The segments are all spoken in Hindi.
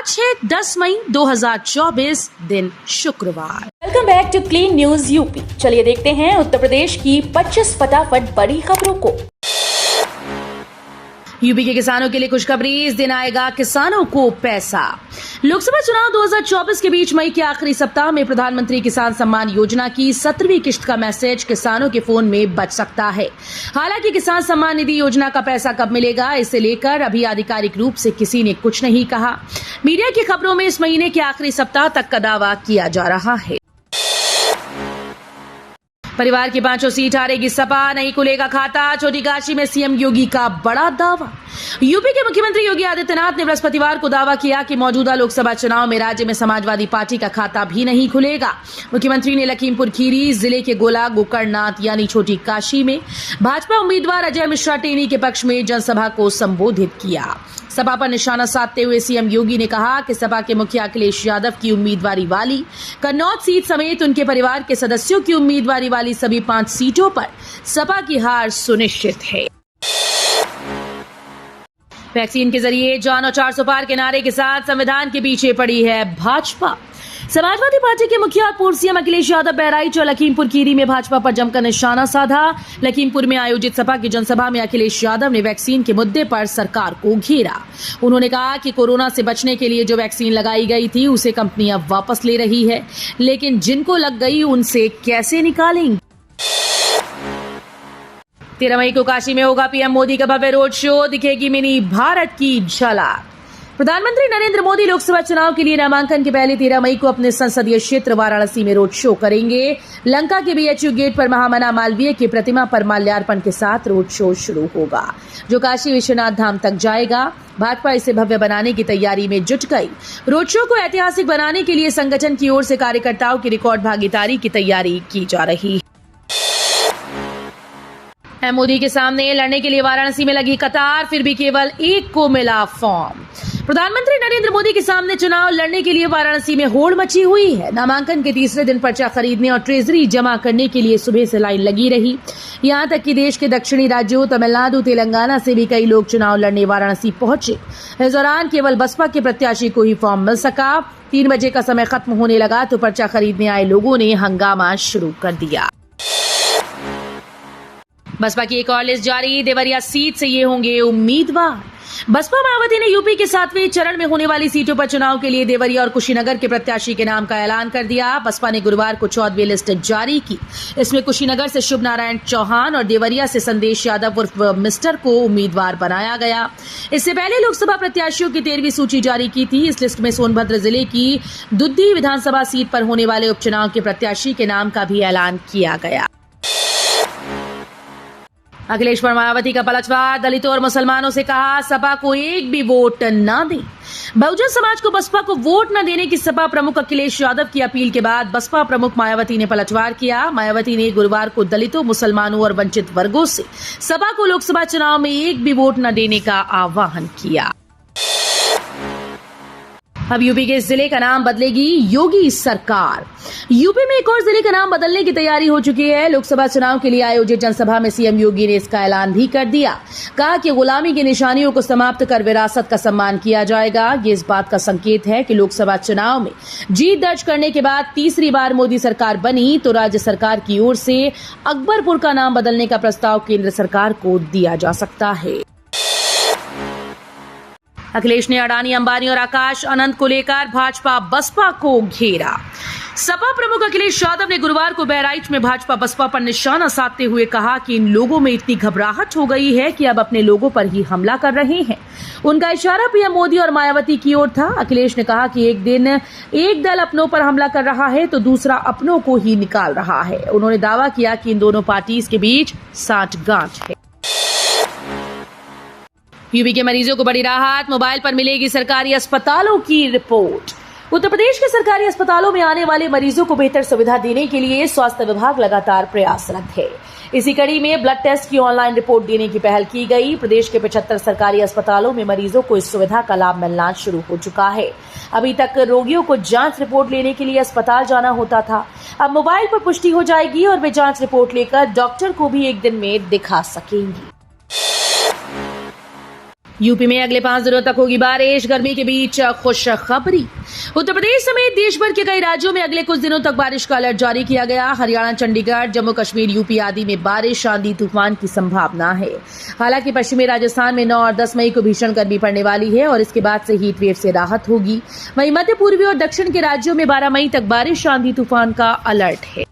आज है 10 मई 2024 दिन शुक्रवार। Welcome back to clean news UP. चलिए देखते हैं उत्तर प्रदेश की 25 फटाफट बड़ी खबरों को। यूपी के किसानों के लिए खुशखबरी, इस दिन आएगा किसानों को पैसा। लोकसभा चुनाव 2024 के बीच मई के आखिरी सप्ताह में प्रधानमंत्री किसान सम्मान योजना की 17वीं किश्त का मैसेज किसानों के फोन में बज सकता है। हालांकि किसान सम्मान निधि योजना का पैसा कब मिलेगा, इसे लेकर अभी आधिकारिक रूप से किसी ने कुछ नहीं कहा। मीडिया की खबरों में इस महीने के आखिरी सप्ताह तक का दावा किया जा रहा है। परिवार की 5 सीट हारेगी सपा, नहीं खुलेगा खाता, छोटी काशी में सीएम योगी का बड़ा दावा। यूपी के मुख्यमंत्री योगी आदित्यनाथ ने बृहस्पतिवार को दावा किया कि मौजूदा लोकसभा चुनाव में राज्य में समाजवादी पार्टी का खाता भी नहीं खुलेगा। मुख्यमंत्री ने लखीमपुर खीरी जिले के गोला गोकर्णनाथ यानी छोटी काशी में भाजपा उम्मीदवार अजय मिश्रा टेनी के पक्ष में जनसभा को संबोधित किया। सपा पर निशाना साधते हुए सीएम योगी ने कहा कि सपा के मुखिया अखिलेश यादव की उम्मीदवारी वाली कन्नौज सीट समेत उनके परिवार के सदस्यों की उम्मीदवारी वाली सभी 5 सीटों पर सपा की हार सुनिश्चित है। वैक्सीन के जरिए जान और 400 पार के नारे के साथ संविधान के पीछे पड़ी है भाजपा। समाजवादी पार्टी के मुखिया और पूर्व सीएम अखिलेश यादव बहराइच और लखीमपुर खीरी में भाजपा पर जमकर निशाना साधा। लखीमपुर में आयोजित सपा की जनसभा में अखिलेश यादव ने वैक्सीन के मुद्दे पर सरकार को घेरा। उन्होंने कहा कि कोरोना से बचने के लिए जो वैक्सीन लगाई गई थी उसे कंपनी अब वापस ले रही है, लेकिन जिनको लग गई उनसे कैसे निकालेंगे। 13 मई को काशी में होगा पीएम मोदी का भव्य रोड शो, दिखेगी मिनी भारत की झलक। प्रधानमंत्री नरेंद्र मोदी लोकसभा चुनाव के लिए नामांकन के पहले 13 मई को अपने संसदीय क्षेत्र वाराणसी में रोड शो करेंगे। लंका के बीएचयू गेट पर महामना मालवीय की प्रतिमा पर माल्यार्पण के साथ रोड शो शुरू होगा, जो काशी विश्वनाथ धाम तक जाएगा। भाजपा इसे भव्य बनाने की तैयारी में जुट गई। रोड शो को ऐतिहासिक बनाने के लिए संगठन की ओर से कार्यकर्ताओं की रिकॉर्ड भागीदारी की तैयारी की जा रही है। मोदी के सामने लड़ने के लिए वाराणसी में लगी कतार, फिर भी केवल एक को मिला फॉर्म। प्रधानमंत्री नरेंद्र मोदी के सामने चुनाव लड़ने के लिए वाराणसी में होड़ मची हुई है। नामांकन के तीसरे दिन पर्चा खरीदने और ट्रेजरी जमा करने के लिए सुबह से लाइन लगी रही। यहां तक कि देश के दक्षिणी राज्यों तमिलनाडु, तेलंगाना से भी कई लोग चुनाव लड़ने वाराणसी पहुंचे। इस दौरान केवल बसपा के प्रत्याशी को ही फॉर्म मिल सका। 3 बजे का समय खत्म होने लगा तो पर्चा खरीदने आए लोगों ने हंगामा शुरू कर दिया। बसपा की एक और लिस्ट जारी, देवरिया सीट से ये होंगे उम्मीदवार। बसपा मायावती ने यूपी के 7वें चरण में होने वाली सीटों पर चुनाव के लिए देवरिया और कुशीनगर के प्रत्याशी के नाम का ऐलान कर दिया। बसपा ने गुरुवार को 14वीं लिस्ट जारी की। इसमें कुशीनगर से शुभ नारायण चौहान और देवरिया से संदेश यादव उर्फ मिस्टर को उम्मीदवार बनाया गया। इससे पहले लोकसभा प्रत्याशियों की 13वीं सूची जारी की थी। इस लिस्ट में सोनभद्र जिले की दुद्दी विधानसभा सीट पर होने वाले उपचुनाव के प्रत्याशी के नाम का भी ऐलान किया गया। अखिलेश पर मायावती का पलटवार, दलितों और मुसलमानों से कहा सपा को एक भी वोट न दें। बहुजन समाज को बसपा को वोट न देने की सपा प्रमुख अखिलेश यादव की अपील के बाद बसपा प्रमुख मायावती ने पलटवार किया। मायावती ने गुरुवार को दलितों, मुसलमानों और वंचित वर्गों से सपा को लोकसभा चुनाव में एक भी वोट न देने का आह्वान किया। अब यूपी के जिले का नाम बदलेगी योगी सरकार। यूपी में एक और जिले का नाम बदलने की तैयारी हो चुकी है। लोकसभा चुनाव के लिए आयोजित जनसभा में सीएम योगी ने इसका ऐलान भी कर दिया। कहा कि गुलामी की निशानियों को समाप्त कर विरासत का सम्मान किया जाएगा। ये इस बात का संकेत है कि लोकसभा चुनाव में जीत दर्ज करने के बाद तीसरी बार मोदी सरकार बनी तो राज्य सरकार की ओर से अकबरपुर का नाम बदलने का प्रस्ताव केंद्र सरकार को दिया जा सकता है। अखिलेश ने अडानी, अंबानी और आकाश अनंत को लेकर भाजपा बसपा को घेरा। सपा प्रमुख अखिलेश यादव ने गुरुवार को बहराइच में भाजपा बसपा पर निशाना साधते हुए कहा कि इन लोगों में इतनी घबराहट हो गई है कि अब अपने लोगों पर ही हमला कर रहे हैं। उनका इशारा पीएम मोदी और मायावती की ओर था। अखिलेश ने कहा कि एक दिन एक दल अपनों पर हमला कर रहा है तो दूसरा अपनों को ही निकाल रहा है। उन्होंने दावा किया कि इन दोनों पार्टीज के बीच साठगांठ है। यूपी के मरीजों को बड़ी राहत, मोबाइल पर मिलेगी सरकारी अस्पतालों की रिपोर्ट। उत्तर प्रदेश के सरकारी अस्पतालों में आने वाले मरीजों को बेहतर सुविधा देने के लिए स्वास्थ्य विभाग लगातार प्रयासरत है। इसी कड़ी में ब्लड टेस्ट की ऑनलाइन रिपोर्ट देने की पहल की गई। प्रदेश के 75 सरकारी अस्पतालों में मरीजों को इस सुविधा का लाभ मिलना शुरू हो चुका है। अभी तक रोगियों को जांच रिपोर्ट लेने के लिए अस्पताल जाना होता था। अब मोबाइल पर पुष्टि हो जाएगी और वे जांच रिपोर्ट लेकर डॉक्टर को भी एक दिन में दिखा सकेंगी। यूपी में अगले 5 दिनों तक होगी बारिश, गर्मी के बीच खुशखबरी। उत्तर प्रदेश समेत देश भर के कई राज्यों में अगले कुछ दिनों तक बारिश का अलर्ट जारी किया गया। हरियाणा, चंडीगढ़, जम्मू कश्मीर, यूपी आदि में बारिश, आंधी तूफान की संभावना है। हालांकि पश्चिमी राजस्थान में 9 और 10 मई को भीषण गर्मी पड़ने वाली है और इसके बाद से हीट वेव से राहत होगी। वहीं मध्य पूर्वी और दक्षिण के राज्यों में 12 मई तक बारिश, आंधी तूफान का अलर्ट है।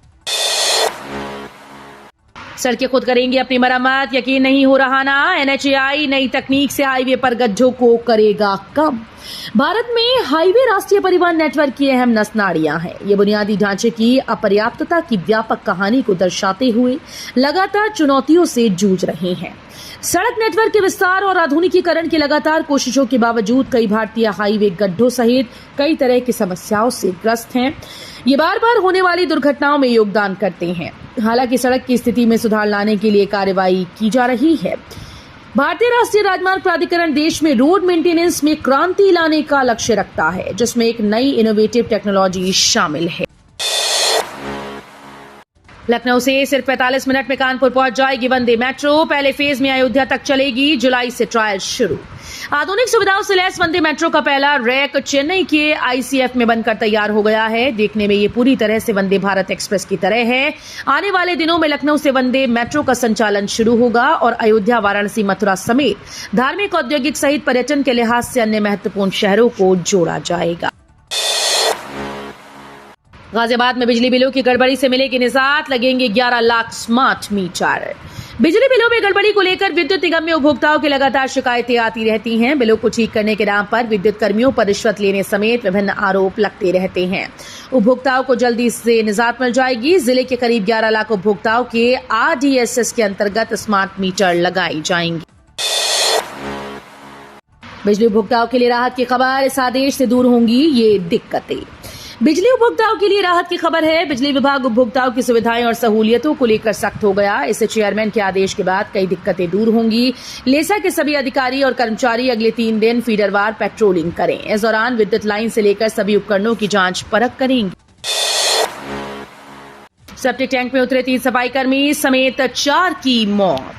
सड़कें खुद करेंगी अपनी मरम्मत, यकीन नहीं हो रहा ना। NHAI नई तकनीक से हाईवे पर गड्ढों को करेगा कम। भारत में हाईवे राष्ट्रीय परिवहन नेटवर्क की अहम नसनाड़ियां हैं। ये बुनियादी ढांचे की अपर्याप्तता की व्यापक कहानी को दर्शाते हुए लगातार चुनौतियों से जूझ रहे हैं। सड़क नेटवर्क के विस्तार और आधुनिकीकरण की लगातार कोशिशों के बावजूद कई भारतीय हाईवे गड्ढों सहित कई तरह की समस्याओं से ग्रस्त हैं। ये बार बार होने वाली दुर्घटनाओं में योगदान करते हैं। हालांकि सड़क की स्थिति में सुधार लाने के लिए कार्रवाई की जा रही है। भारतीय राष्ट्रीय राजमार्ग प्राधिकरण देश में रोड मेंटेनेंस में क्रांति लाने का लक्ष्य रखता है, जिसमें एक नई इनोवेटिव टेक्नोलॉजी शामिल है। लखनऊ से सिर्फ 45 मिनट में कानपुर पहुंच जाएगी वंदे मेट्रो। पहले फेज में अयोध्या तक चलेगी। जुलाई से ट्रायल शुरू। आधुनिक सुविधाओं से लैस वंदे मेट्रो का पहला रैक चेन्नई के ICF में बनकर तैयार हो गया है। देखने में ये पूरी तरह से वंदे भारत एक्सप्रेस की तरह है। आने वाले दिनों में लखनऊ से वंदे मेट्रो का संचालन शुरू होगा और अयोध्या, वाराणसी, मथुरा समेत धार्मिक, औद्योगिक सहित पर्यटन के लिहाज से अन्य महत्वपूर्ण शहरों को जोड़ा जाएगा। गाजियाबाद में बिजली बिलों की गड़बड़ी से मिलेगी निजात, लगेंगे 11 लाख स्मार्ट मीटर। बिजली बिलों में गड़बड़ी को लेकर विद्युत निगम में उपभोक्ताओं की लगातार शिकायतें आती रहती हैं। बिलों को ठीक करने के नाम पर विद्युत कर्मियों पर रिश्वत लेने समेत विभिन्न आरोप लगते रहते हैं। उपभोक्ताओं को जल्दी से निजात मिल जाएगी। जिले के करीब 11 लाख उपभोक्ताओं के RDSS के अंतर्गत स्मार्ट मीटर लगाई जाएंगी। बिजली उपभोक्ताओं के लिए राहत की खबर, इस आदेश से दूर होंगी ये दिक्कतें। बिजली उपभोक्ताओं के लिए राहत की खबर है। बिजली विभाग उपभोक्ताओं की सुविधाएं और सहूलियतों को लेकर सख्त हो गया। इससे चेयरमैन के आदेश के बाद कई दिक्कतें दूर होंगी। लेसा के सभी अधिकारी और कर्मचारी अगले 3 दिन फीडरवार पेट्रोलिंग करें। इस दौरान विद्युत लाइन से लेकर सभी उपकरणों की जांच परख करेंगे। सेप्टिक टैंक में उतरे 3 सफाई कर्मी समेत 4 की मौत।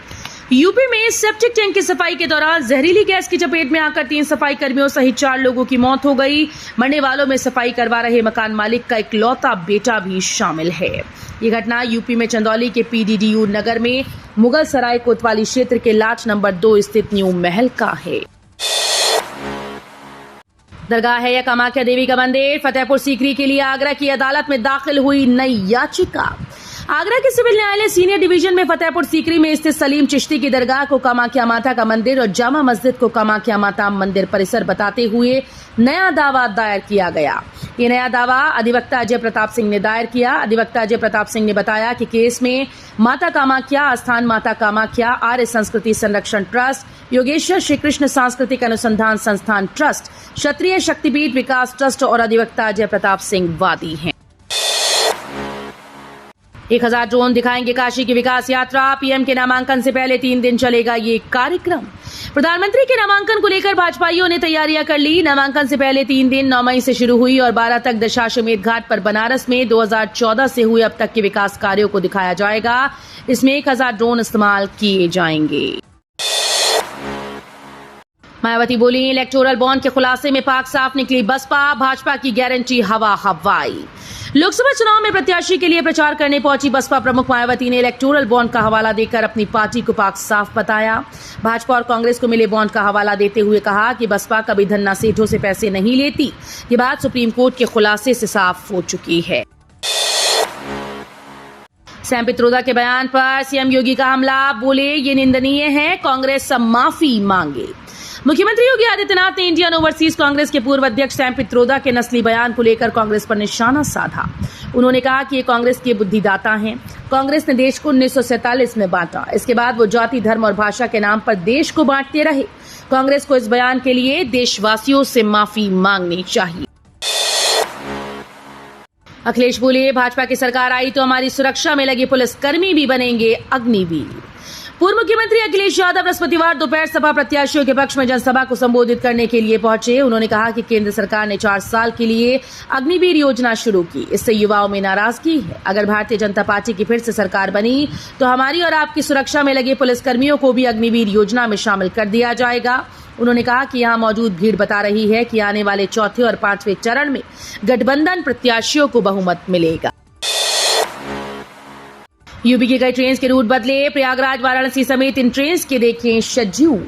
यूपी में सेप्टिक टैंक की सफाई के दौरान जहरीली गैस की चपेट में आकर 3 सफाई कर्मियों सहित 4 लोगों की मौत हो गई। मरने वालों में सफाई करवा रहे मकान मालिक का इकलौता बेटा भी शामिल है। ये घटना यूपी में चंदौली के PDDU नगर में मुगल सराय कोतवाली क्षेत्र के लाट नंबर 2 स्थित न्यू महल का है। दरगाह है या कामाख्या देवी का मंदिर, फतेहपुर सीकरी के लिए आगरा की अदालत में दाखिल हुई नई याचिका। आगरा के सिविल न्यायालय सीनियर डिवीजन में फतेहपुर सीकरी में स्थित सलीम चिश्ती की दरगाह को कामाख्या माता का मंदिर और जामा मस्जिद को कामाख्या माता मंदिर परिसर बताते हुए नया दावा दायर किया गया। ये नया दावा अधिवक्ता अजय प्रताप सिंह ने दायर किया। अधिवक्ता अजय प्रताप सिंह ने बताया कि केस में माता कामाख्या, आस्थान माता कामाख्या, आर्य संस्कृति संरक्षण ट्रस्ट, योगेश्वर श्री कृष्ण सांस्कृतिक अनुसंधान संस्थान ट्रस्ट, क्षत्रिय शक्तिपीठ विकास ट्रस्ट और अधिवक्ता अजय प्रताप सिंह वादी हैं। 1000 ड्रोन दिखाएंगे काशी की विकास यात्रा। PM के नामांकन से पहले 3 दिन चलेगा ये कार्यक्रम। प्रधानमंत्री के नामांकन को लेकर भाजपाइयों ने तैयारियां कर ली। नामांकन से पहले 3 दिन 9 मई से शुरू हुई और 12 तक दशाश्वमेध घाट पर बनारस में 2014 से हुए अब तक के विकास कार्यों को दिखाया जाएगा। इसमें 1000 ड्रोन इस्तेमाल किए जाएंगे। मायावती बोली, इलेक्टोरल बॉन्ड के खुलासे में पाक साफ निकली बसपा, भाजपा की गारंटी हवा हवाई। लोकसभा चुनाव में प्रत्याशी के लिए प्रचार करने पहुंची बसपा प्रमुख मायावती ने इलेक्टोरल बॉन्ड का हवाला देकर अपनी पार्टी को पाक साफ बताया। भाजपा और कांग्रेस को मिले बॉन्ड का हवाला देते हुए कहा कि बसपा कभी धन्ना सेठों से पैसे नहीं लेती। ये बात सुप्रीम कोर्ट के खुलासे से साफ हो चुकी है। सैम पित्रोदा के बयान पर सीएम योगी का हमला, बोले ये निंदनीय है, कांग्रेस सब माफी मांगे। मुख्यमंत्री योगी आदित्यनाथ ने इंडियन ओवरसीज कांग्रेस के पूर्व अध्यक्ष सैम पित्रोदा के नस्ली बयान को लेकर कांग्रेस पर निशाना साधा। उन्होंने कहा कि ये कांग्रेस के बुद्धिदाता हैं। कांग्रेस ने देश को 1947 में बांटा। इसके बाद वो जाति, धर्म और भाषा के नाम पर देश को बांटते रहे। कांग्रेस को इस बयान के लिए देशवासियों से माफी मांगनी चाहिए। अखिलेश बोले, भाजपा की सरकार आई तो हमारी सुरक्षा में लगे पुलिसकर्मी भी बनेंगे अग्निवीर। पूर्व मुख्यमंत्री अखिलेश यादव बृहस्पतिवार दोपहर सपा प्रत्याशियों के पक्ष में जनसभा को संबोधित करने के लिए पहुंचे। उन्होंने कहा कि केंद्र सरकार ने 4 साल के लिए अग्निवीर योजना शुरू की, इससे युवाओं में नाराजगी है। अगर भारतीय जनता पार्टी की फिर से सरकार बनी तो हमारी और आपकी सुरक्षा में लगे पुलिसकर्मियों को भी अग्निवीर योजना में शामिल कर दिया जाएगा। उन्होंने कहा कि यहां मौजूद भीड़ बता रही है कि आने वाले चौथे और 5वें चरण में गठबंधन प्रत्याशियों को बहुमत मिलेगा। यूपी के कई ट्रेन के रूट बदले, प्रयागराज वाराणसी समेत इन ट्रेन के देखें शेड्यूल।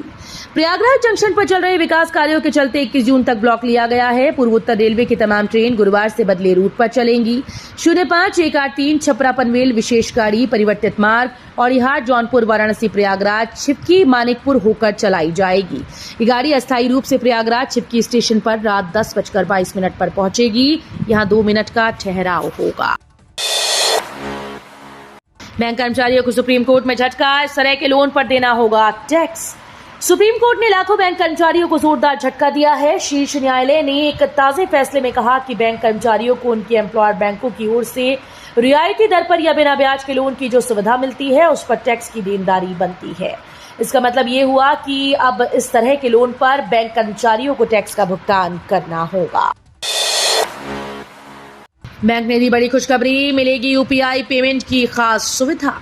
प्रयागराज जंक्शन पर चल रहे विकास कार्यों के चलते 21 जून तक ब्लॉक लिया गया है। पूर्व उत्तर रेलवे की तमाम ट्रेन गुरुवार से बदले रूट पर चलेंगी। 05, 183 छपरा पनवेल विशेष गाड़ी परिवर्तित मार्ग और इहाट जौनपुर वाराणसी प्रयागराज छिपकी मानिकपुर होकर चलाई जाएगी। ये गाड़ी अस्थायी रूप से प्रयागराज छिपकी स्टेशन पर रात 10:22 पर पहुंचेगी। यहां 2 मिनट का ठहराव होगा। बैंक कर्मचारियों को सुप्रीम कोर्ट में झटका, इस तरह के लोन पर देना होगा टैक्स। सुप्रीम कोर्ट ने लाखों बैंक कर्मचारियों को जोरदार झटका दिया है। शीर्ष न्यायालय ने एक ताजे फैसले में कहा कि बैंक कर्मचारियों को उनके एम्प्लॉयर बैंकों की ओर से रियायती दर पर या बिना ब्याज के लोन की जो सुविधा मिलती है उस पर टैक्स की देनदारी बनती है। इसका मतलब ये हुआ कि अब इस तरह के लोन पर बैंक कर्मचारियों को टैक्स का भुगतान करना होगा। बैंक ने दी बड़ी खुशखबरी, मिलेगी यूपीआई पेमेंट की खास सुविधा।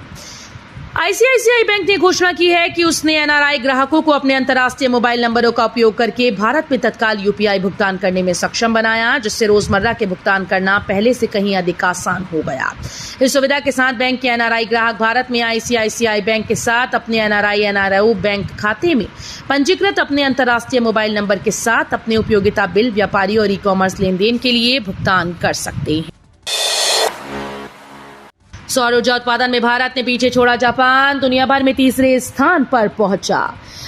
आईसीआईसीआई बैंक ने घोषणा की है कि उसने एनआरआई ग्राहकों को अपने अंतर्राष्ट्रीय मोबाइल नंबरों का उपयोग करके भारत में तत्काल यूपीआई भुगतान करने में सक्षम बनाया, जिससे रोजमर्रा के भुगतान करना पहले से कहीं अधिक आसान हो गया। इस सुविधा के साथ बैंक के एनआरआई ग्राहक भारत में आईसीआईसीआई बैंक के साथ अपने एनआरओ बैंक खाते में पंजीकृत अपने अंतर्राष्ट्रीय मोबाइल नंबर के साथ अपने उपयोगिता बिल, व्यापारी और ई-कॉमर्स लेन देन के लिए भुगतान कर सकते हैं। सौर ऊर्जा उत्पादन में भारत ने पीछे छोड़ा जापान, दुनिया भर में तीसरे स्थान पर पहुंचा।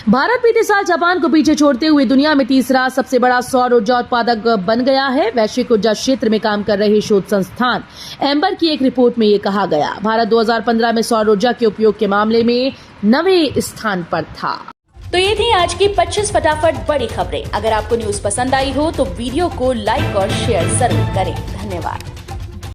भारत बीते साल जापान को पीछे छोड़ते हुए दुनिया में तीसरा सबसे बड़ा सौर ऊर्जा उत्पादक बन गया है। वैश्विक ऊर्जा क्षेत्र में काम कर रहे शोध संस्थान एम्बर की एक रिपोर्ट में ये कहा गया। भारत 2015 में सौर ऊर्जा के उपयोग के मामले में 9वें स्थान पर था। तो ये थी आज की 25 फटाफट बड़ी खबरें। अगर आपको न्यूज पसंद आई हो तो वीडियो को लाइक और शेयर जरूर करें। धन्यवाद।